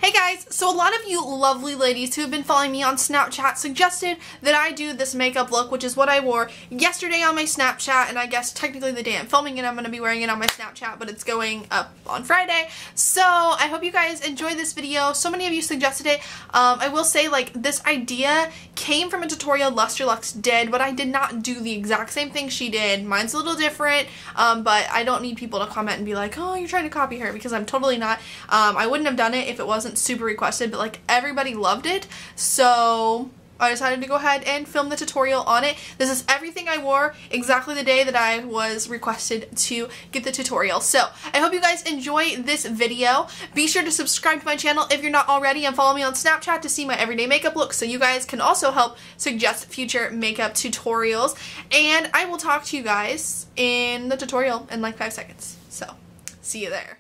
Hey guys, so a lot of you lovely ladies who have been following me on Snapchat suggested that I do this makeup look, which is what I wore yesterday on my Snapchat, and I guess technically the day I'm filming it I'm going to be wearing it on my Snapchat, but it's going up on Friday. So I hope you guys enjoy this video. So many of you suggested it. I will say, like, this idea came from a tutorial Lustrelux did, but I did not do the exact same thing she did. Mine's a little different, but I don't need people to comment and be like, oh, you're trying to copy her, because I'm totally not. I wouldn't have done it if it wasn't super requested, but like everybody loved it, so I decided to go ahead and film the tutorial on it. This is everything I wore exactly the day that I was requested to get the tutorial. So I hope you guys enjoy this video. Be sure to subscribe to my channel if you're not already, and follow me on Snapchat to see my everyday makeup looks, so you guys can also help suggest future makeup tutorials. And I will talk to you guys in the tutorial in like 5 seconds. So see you there.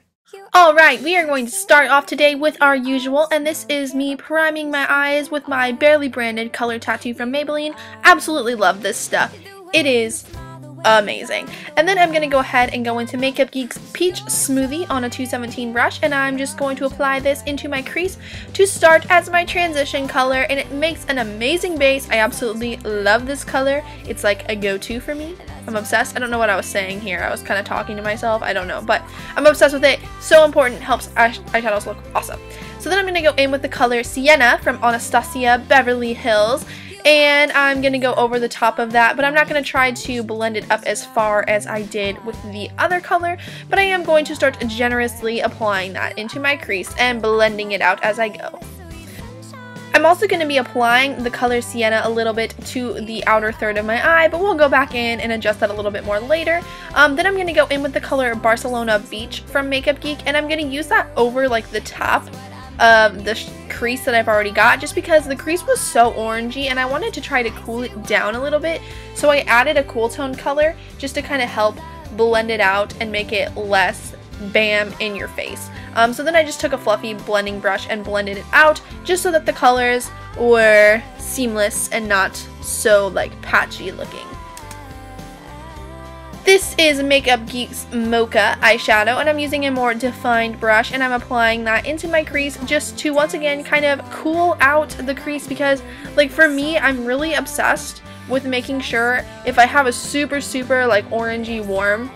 Alright, we are going to start off today with our usual, and this is me priming my eyes with my barely branded color tattoo from Maybelline. Absolutely love this stuff. It is amazing. And then I'm going to go ahead and go into Makeup Geek's Peach Smoothie on a 217 brush, and I'm just going to apply this into my crease to start as my transition color, and it makes an amazing base. I absolutely love this color. It's like a go-to for me. I'm obsessed. I don't know what I was saying here. I was kind of talking to myself. I don't know, but I'm obsessed with it. So important. Helps eyeshadows look awesome. So then I'm going to go in with the color Sienna from Anastasia Beverly Hills, and I'm going to go over the top of that, but I'm not going to try to blend it up as far as I did with the other color, but I am going to start generously applying that into my crease and blending it out as I go. I'm also going to be applying the color Sienna a little bit to the outer third of my eye, but we'll go back in and adjust that a little bit more later. Then I'm going to go in with the color Barcelona Beach from Makeup Geek, and I'm going to use that over like the top of the crease that I've already got, just because the crease was so orangey and I wanted to try to cool it down a little bit. So I added a cool tone color just to kind of help blend it out and make it less bam in your face. So then I just took a fluffy blending brush and blended it out just so that the colors were seamless and not so like patchy looking. This is Makeup Geek's Mocha eyeshadow, and I'm using a more defined brush, and I'm applying that into my crease just to once again kind of cool out the crease, because like for me, I'm really obsessed with making sure if I have a super like orangey warm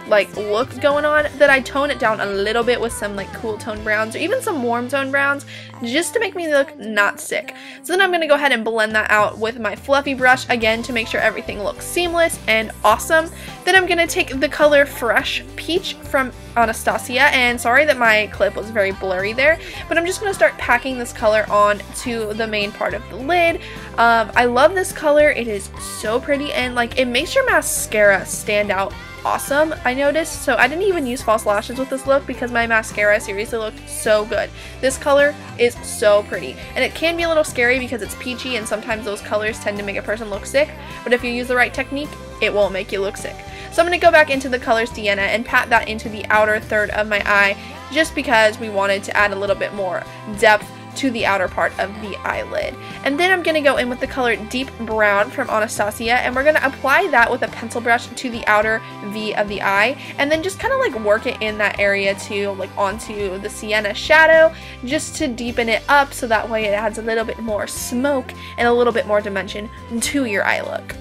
like look going on, that I tone it down a little bit with some like cool tone browns or even some warm tone browns, just to make me look not sick. So then I'm going to go ahead and blend that out with my fluffy brush again to make sure everything looks seamless and awesome. Then I'm going to take the color Fresh Peach from Anastasia, and sorry that my clip was very blurry there, but I'm just going to start packing this color on to the main part of the lid. I love this color. It is so pretty, and like it makes your mascara stand out awesome, I noticed. So I didn't even use false lashes with this look because my mascara seriously looked so good. This color is so pretty, and it can be a little scary because it's peachy and sometimes those colors tend to make a person look sick, but if you use the right technique, it won't make you look sick. So I'm going to go back into the color Sienna and pat that into the outer third of my eye, just because we wanted to add a little bit more depth to the outer part of the eyelid. And then I'm going to go in with the color Deep Brown from Anastasia, and we're going to apply that with a pencil brush to the outer V of the eye, and then just kind of like work it in that area too, like onto the Sienna shadow, just to deepen it up so that way it adds a little bit more smoke and a little bit more dimension to your eye look.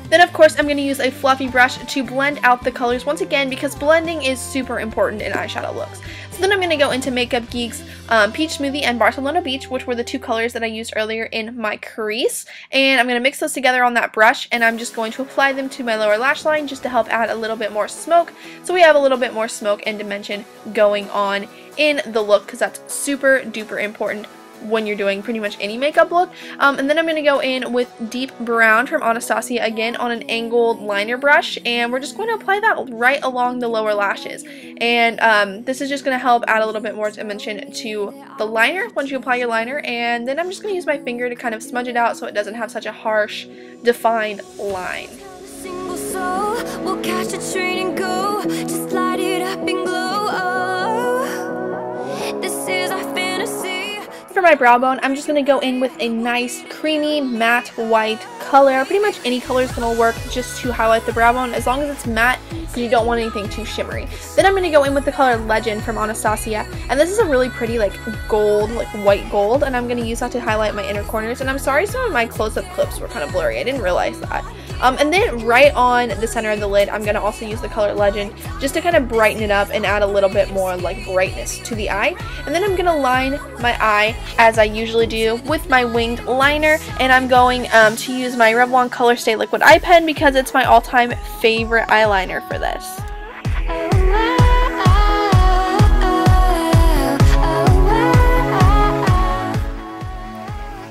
Then of course I'm going to use a fluffy brush to blend out the colors once again, because blending is super important in eyeshadow looks. So then I'm going to go into Makeup Geek's Peach Smoothie and Barcelona Beach, which were the two colors that I used earlier in my crease, and I'm going to mix those together on that brush, and I'm just going to apply them to my lower lash line just to help add a little bit more smoke, so we have a little bit more smoke and dimension going on in the look, because that's super duper important when you're doing pretty much any makeup look. And then I'm going to go in with Deep Brown from Anastasia again on an angled liner brush, and we're just going to apply that right along the lower lashes. And this is just going to help add a little bit more dimension to the liner once you apply your liner. And then I'm just going to use my finger to kind of smudge it out so it doesn't have such a harsh defined line. We'll catch a train and go, just light it up and glow. Oh, this is our fantasy. For my brow bone, I'm just going to go in with a nice creamy matte white color. Pretty much any color is going to work just to highlight the brow bone, as long as it's matte, because you don't want anything too shimmery. Then I'm going to go in with the color Legend from Anastasia, and this is a really pretty like gold, like white gold, and I'm going to use that to highlight my inner corners. And I'm sorry some of my close-up clips were kind of blurry. I didn't realize that. And then right on the center of the lid, I'm going to also use the color Legend just to kind of brighten it up and add a little bit more like brightness to the eye. And then I'm going to line my eye as I usually do with my winged liner, and I'm going to use my Revlon ColorStay liquid eye pen because it's my all-time favorite eyeliner for this.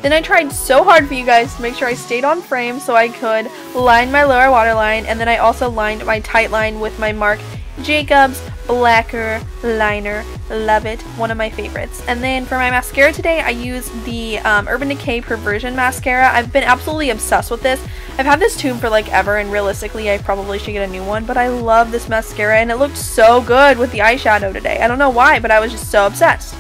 Then I tried so hard for you guys to make sure I stayed on frame so I could line my lower waterline, and then I also lined my tight line with my Marc Jacobs Blacker liner. Love it. One of my favorites. And then for my mascara today, I used the Urban Decay Perversion mascara. I've been absolutely obsessed with this. I've had this tube for like ever, and realistically I probably should get a new one, but I love this mascara and it looked so good with the eyeshadow today. I don't know why, but I was just so obsessed.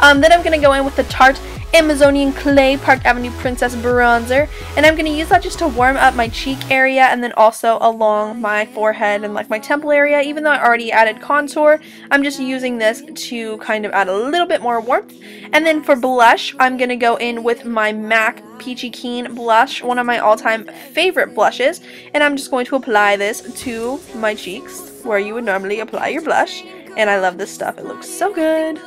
Then I'm going to go in with the Tarte Amazonian Clay Park Avenue Princess Bronzer, and I'm going to use that just to warm up my cheek area and then also along my forehead and like my temple area. Even though I already added contour, I'm just using this to kind of add a little bit more warmth. And then for blush, I'm going to go in with my MAC Peachykeen Blush, one of my all-time favorite blushes, and I'm just going to apply this to my cheeks where you would normally apply your blush, and I love this stuff. It looks so good.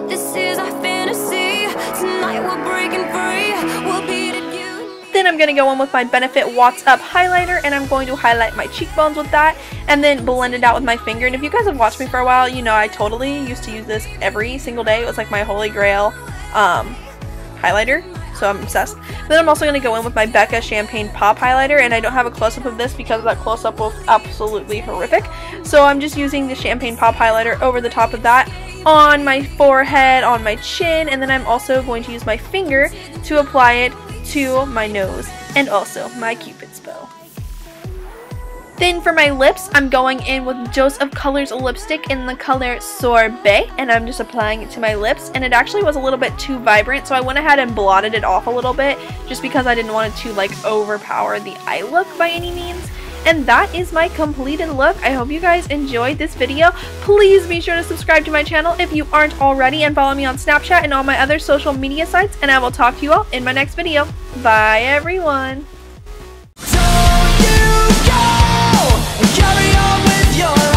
This is our fantasy. Tonight we're breaking free. We'll beat it, you. Then I'm going to go in with my Benefit Watts Up highlighter, and I'm going to highlight my cheekbones with that and then blend it out with my finger. And if you guys have watched me for a while, you know I totally used to use this every single day. It was like my holy grail highlighter, so I'm obsessed. Then I'm also going to go in with my Becca Champagne Pop highlighter, and I don't have a close-up of this because that close-up was absolutely horrific. So I'm just using the Champagne Pop highlighter over the top of that on my forehead, on my chin, and then I'm also going to use my finger to apply it to my nose and also my Cupid's bow. Then for my lips, I'm going in with Dose of Colors lipstick in the color Sorbet, and I'm just applying it to my lips, and it actually was a little bit too vibrant, so I went ahead and blotted it off a little bit just because I didn't want it to like overpower the eye look by any means. And that is my completed look. I hope you guys enjoyed this video. Please be sure to subscribe to my channel if you aren't already, and follow me on Snapchat and all my other social media sites, and I will talk to you all in my next video. Bye everyone. Don't you go and carry on with your life.